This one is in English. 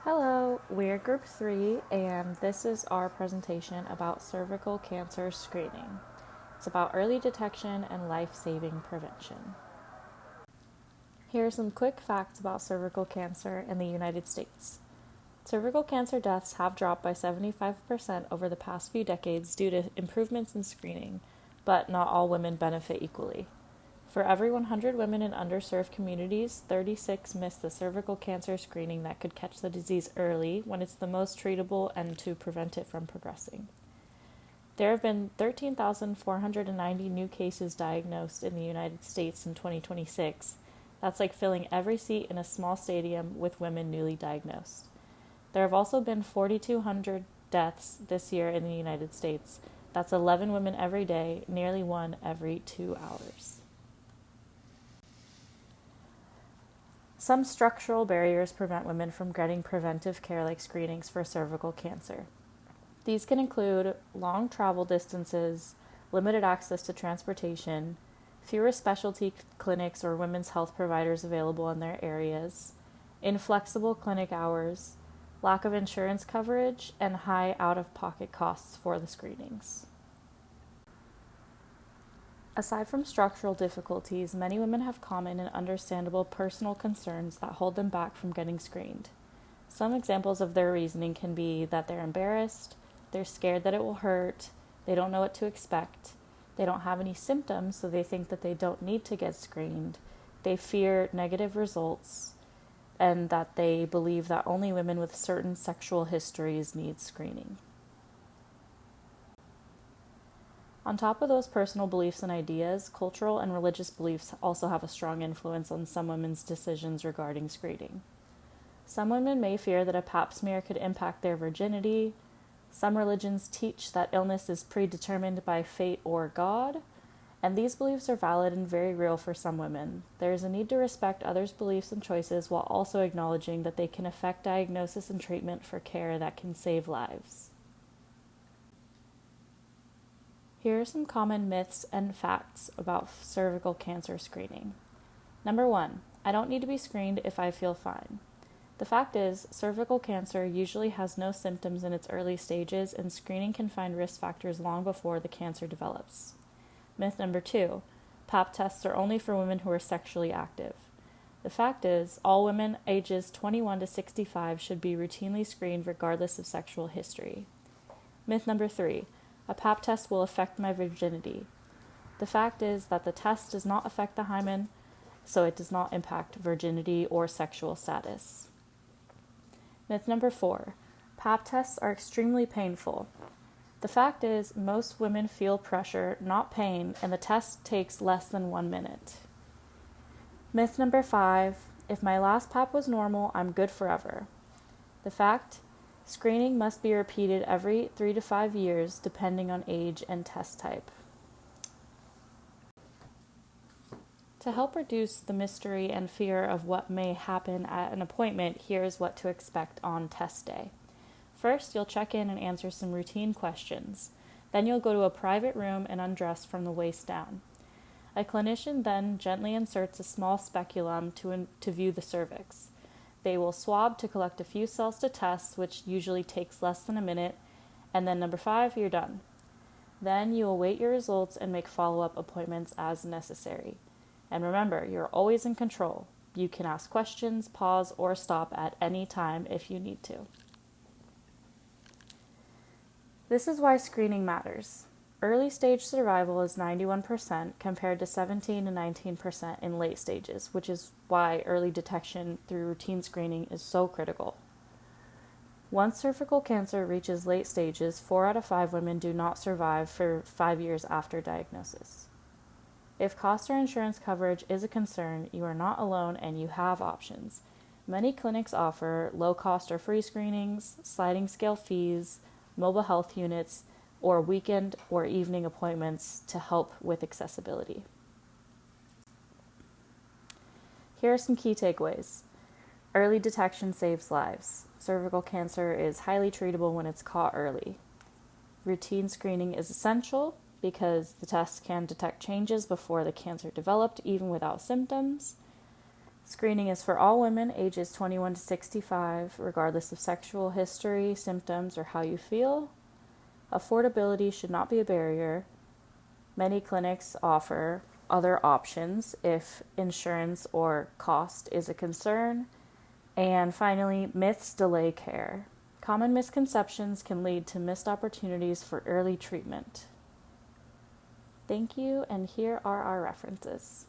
Hello, we're Group 3, and this is our presentation about cervical cancer screening. It's about early detection and life-saving prevention. Here are some quick facts about cervical cancer in the United States. Cervical cancer deaths have dropped by 75% over the past few decades due to improvements in screening, but not all women benefit equally. For every 100 women in underserved communities, 36 miss the cervical cancer screening that could catch the disease early when it's the most treatable and to prevent it from progressing. There have been 13,490 new cases diagnosed in the United States in 2026. That's like filling every seat in a small stadium with women newly diagnosed. There have also been 4,200 deaths this year in the United States. That's 11 women every day, nearly one every 2 hours. Some structural barriers prevent women from getting preventive care like screenings for cervical cancer. These can include long travel distances, limited access to transportation, fewer specialty clinics or women's health providers available in their areas, inflexible clinic hours, lack of insurance coverage, and high out-of-pocket costs for the screenings. Aside from structural difficulties, many women have common and understandable personal concerns that hold them back from getting screened. Some examples of their reasoning can be that they're embarrassed, they're scared that it will hurt, they don't know what to expect, they don't have any symptoms, so they think that they don't need to get screened, they fear negative results, and that they believe that only women with certain sexual histories need screening. On top of those personal beliefs and ideas, cultural and religious beliefs also have a strong influence on some women's decisions regarding screening. Some women may fear that a pap smear could impact their virginity. Some religions teach that illness is predetermined by fate or God, and these beliefs are valid and very real for some women. There is a need to respect others' beliefs and choices while also acknowledging that they can affect diagnosis and treatment for care that can save lives. Here are some common myths and facts about cervical cancer screening. Number 1, I don't need to be screened if I feel fine. The fact is, cervical cancer usually has no symptoms in its early stages, and screening can find risk factors long before the cancer develops. Myth number 2, pap tests are only for women who are sexually active. The fact is, all women ages 21 to 65 should be routinely screened regardless of sexual history. Myth number 3, a pap test will affect my virginity. The fact is that the test does not affect the hymen, so it does not impact virginity or sexual status. Myth number 4, pap tests are extremely painful. The fact is, most women feel pressure, not pain, and the test takes less than 1 minute. Myth number 5, if my last pap was normal, I'm good forever. The fact, screening must be repeated every 3 to 5 years, depending on age and test type. To help reduce the mystery and fear of what may happen at an appointment, here's what to expect on test day. First, you'll check in and answer some routine questions. Then you'll go to a private room and undress from the waist down. A clinician then gently inserts a small speculum to view the cervix. They will swab to collect a few cells to test, which usually takes less than a minute, and then number 5, you're done. Then you await your results and make follow-up appointments as necessary. And remember, you're always in control. You can ask questions, pause, or stop at any time if you need to. This is why screening matters. Early stage survival is 91% compared to 17 to 19% in late stages, which is why early detection through routine screening is so critical. Once cervical cancer reaches late stages, 4 out of 5 women do not survive for 5 years after diagnosis. If cost or insurance coverage is a concern, you are not alone and you have options. Many clinics offer low-cost or free screenings, sliding scale fees, mobile health units, or weekend or evening appointments to help with accessibility. Here are some key takeaways. Early detection saves lives. Cervical cancer is highly treatable when it's caught early. Routine screening is essential because the test can detect changes before the cancer developed, even without symptoms. Screening is for all women ages 21 to 65, regardless of sexual history, symptoms, or how you feel. Affordability should not be a barrier. Many clinics offer other options if insurance or cost is a concern. And finally, myths delay care. Common misconceptions can lead to missed opportunities for early treatment. Thank you, and here are our references.